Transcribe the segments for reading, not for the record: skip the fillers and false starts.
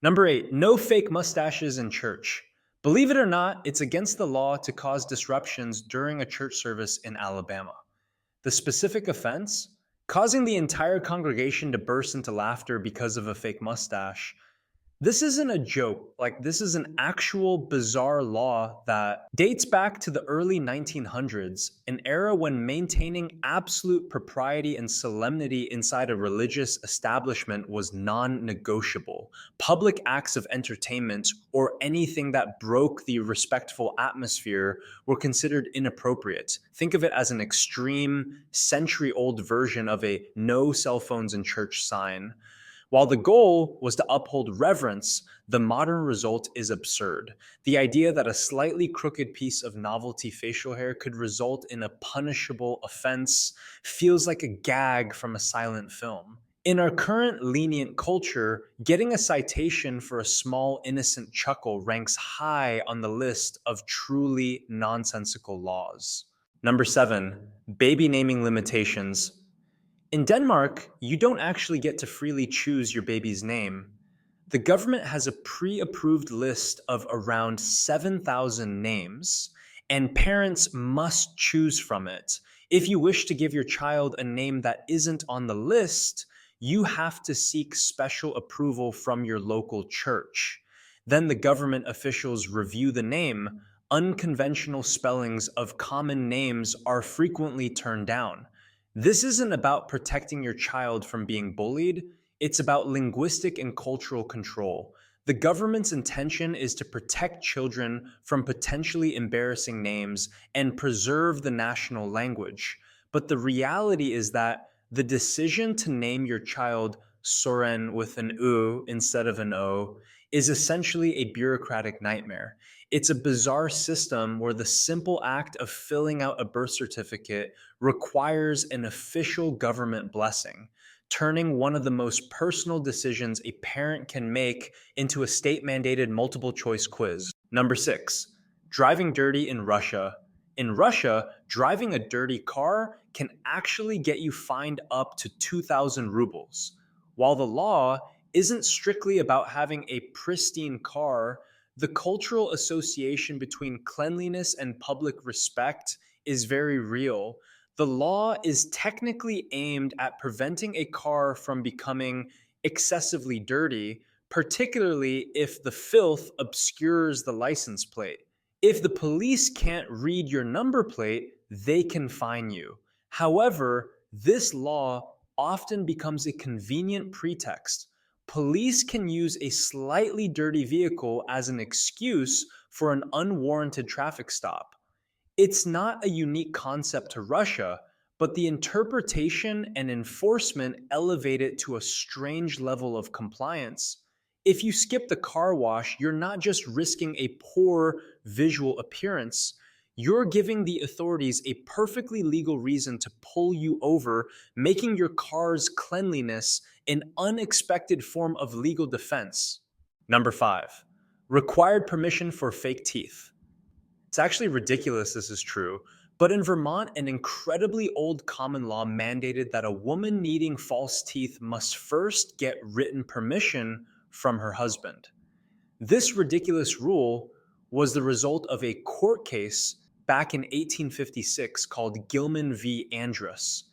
Number 8, no fake mustaches in church. Believe it or not, it's against the law to cause disruptions during a church service in Alabama. The specific offense? Causing the entire congregation to burst into laughter because of a fake mustache. This isn't a joke. This is an actual bizarre law that dates back to the early 1900s, an era when maintaining absolute propriety and solemnity inside a religious establishment was non negotiable. Public acts of entertainment or anything that broke the respectful atmosphere were considered inappropriate. Think of it as an extreme, century old version of a no cell phones in church sign. While the goal was to uphold reverence, the modern result is absurd. The idea that a slightly crooked piece of novelty facial hair could result in a punishable offense feels like a gag from a silent film. In our current lenient culture, getting a citation for a small innocent chuckle ranks high on the list of truly nonsensical laws. Number 7, baby naming limitations. In Denmark, you don't actually get to freely choose your baby's name. The government has a pre approved list of around 7,000 names, and parents must choose from it. If you wish to give your child a name that isn't on the list, you have to seek special approval from your local church. Then the government officials review the name. Unconventional spellings of common names are frequently turned down. This isn't about protecting your child from being bullied, it's about linguistic and cultural control. The government's intention is to protect children from potentially embarrassing names and preserve the national language. But the reality is that the decision to name your child Soren with an U instead of an O is essentially a bureaucratic nightmare. It's a bizarre system where the simple act of filling out a birth certificate requires an official government blessing, turning one of the most personal decisions a parent can make into a state mandated multiple choice quiz. Number 6, driving dirty in Russia. In Russia, driving a dirty car can actually get you fined up to 2,000 rubles. While the law isn't strictly about having a pristine car, the cultural association between cleanliness and public respect is very real. The law is technically aimed at preventing a car from becoming excessively dirty, particularly if the filth obscures the license plate. If the police can't read your number plate, they can fine you. However, this law often becomes a convenient pretext. Police can use a slightly dirty vehicle as an excuse for an unwarranted traffic stop. It's not a unique concept to Russia, but the interpretation and enforcement elevate it to a strange level of compliance. If you skip the car wash, you're not just risking a poor visual appearance, you're giving the authorities a perfectly legal reason to pull you over, making your car's cleanliness an unexpected form of legal defense. Number 5, required permission for fake teeth. It's actually ridiculous this is true, but in Vermont, an incredibly old common law mandated that a woman needing false teeth must first get written permission from her husband. This ridiculous rule was the result of a court case back in 1856 called Gilman v. Andrus.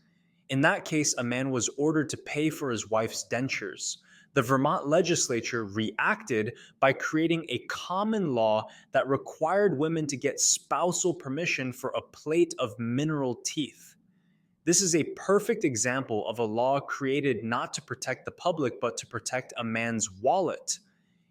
In that case, a man was ordered to pay for his wife's dentures. The Vermont legislature reacted by creating a common law that required women to get spousal permission for a plate of mineral teeth. This is a perfect example of a law created not to protect the public, but to protect a man's wallet.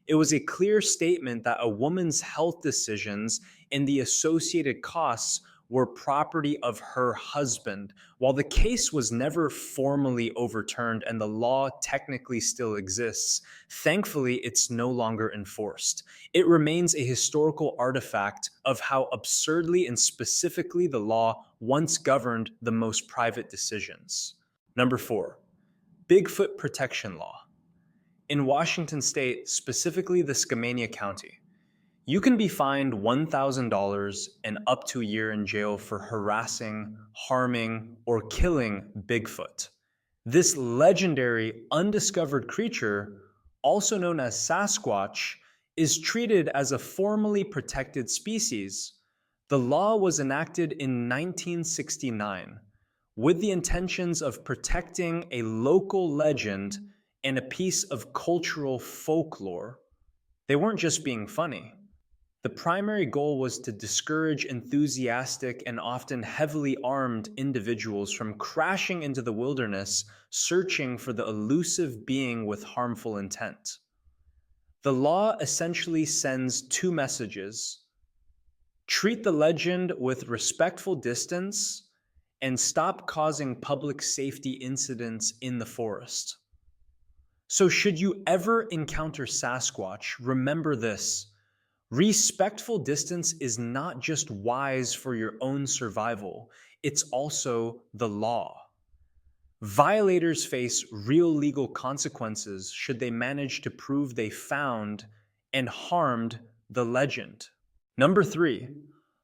It was a clear statement that a woman's health decisions and the associated costs were property of her husband. While the case was never formally overturned and the law technically still exists, thankfully it's no longer enforced. It remains a historical artifact of how absurdly and specifically the law once governed the most private decisions. Number 4, Bigfoot Protection Law. In Washington state, specifically the Skamania County, you can be fined $1,000 and up to a year in jail for harassing, harming, or killing Bigfoot. This legendary, undiscovered creature also known as Sasquatch, is treated as a formally protected species. The law was enacted in 1969 with the intentions of protecting a local legend and a piece of cultural folklore. They weren't just being funny. The primary goal was to discourage enthusiastic and often heavily armed individuals from crashing into the wilderness searching for the elusive being with harmful intent. The law essentially sends two messages: treat the legend with respectful distance and stop causing public safety incidents in the forest. So, should you ever encounter Sasquatch, remember this: respectful distance is not just wise for your own survival, it's also the law. Violators face real legal consequences should they manage to prove they found and harmed the legend. Number 3,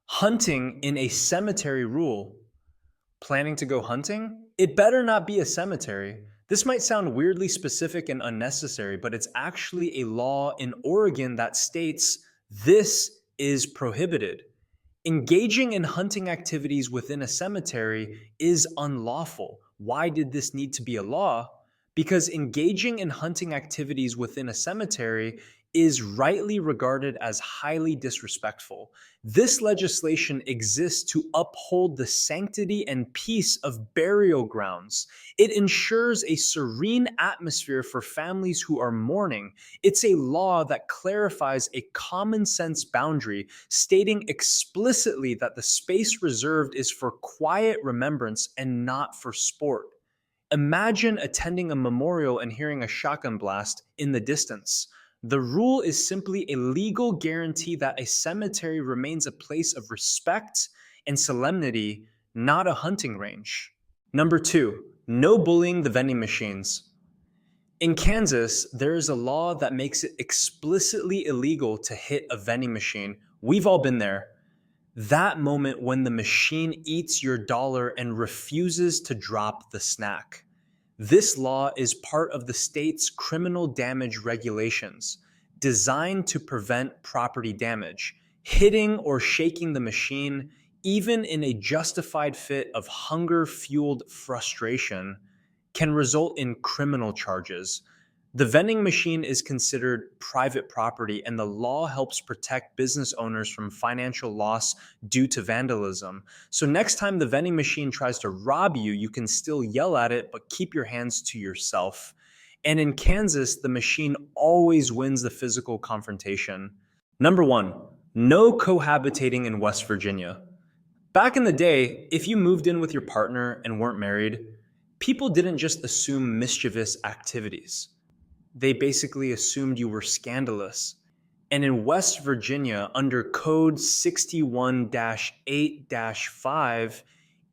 hunting in a cemetery rule. Planning to go hunting? It better not be a cemetery. This might sound weirdly specific and unnecessary, but it's actually a law in Oregon that states this is prohibited. Engaging in hunting activities within a cemetery is unlawful. Why did this need to be a law? Because engaging in hunting activities within a cemetery is rightly regarded as highly disrespectful. This legislation exists to uphold the sanctity and peace of burial grounds. It ensures a serene atmosphere for families who are mourning. It's a law that clarifies a common sense boundary, stating explicitly that the space reserved is for quiet remembrance and not for sport. Imagine attending a memorial and hearing a shotgun blast in the distance. The rule is simply a legal guarantee that a cemetery remains a place of respect and solemnity, not a hunting range. Number 2, no bullying the vending machines. In Kansas, there is a law that makes it explicitly illegal to hit a vending machine. We've all been there. That moment when the machine eats your dollar and refuses to drop the snack. This law is part of the state's criminal damage regulations, designed to prevent property damage. Hitting or shaking the machine, even in a justified fit of hunger-fueled frustration, can result in criminal charges. The vending machine is considered private property, and the law helps protect business owners from financial loss due to vandalism. So, next time the vending machine tries to rob you, you can still yell at it, but keep your hands to yourself. And in Kansas, the machine always wins the physical confrontation. Number 1, no cohabitating in West Virginia. Back in the day, if you moved in with your partner and weren't married, people didn't just assume mischievous activities. They basically assumed you were scandalous. And in West Virginia, under Code 61-8-5,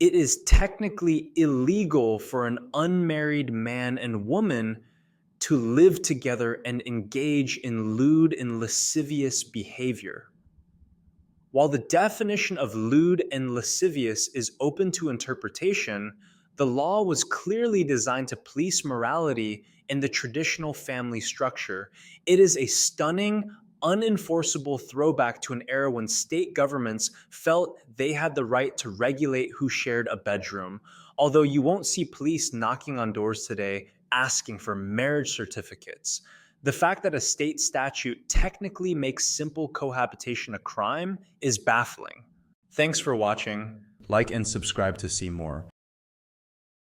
it is technically illegal for an unmarried man and woman to live together and engage in lewd and lascivious behavior. While the definition of lewd and lascivious is open to interpretation, the law was clearly designed to police morality in the traditional family structure. It is a stunning, unenforceable throwback to an era when state governments felt they had the right to regulate who shared a bedroom. Although you won't see police knocking on doors today asking for marriage certificates. The fact that a state statute technically makes simple cohabitation a crime is baffling. Thanks for watching. Like and subscribe to see more.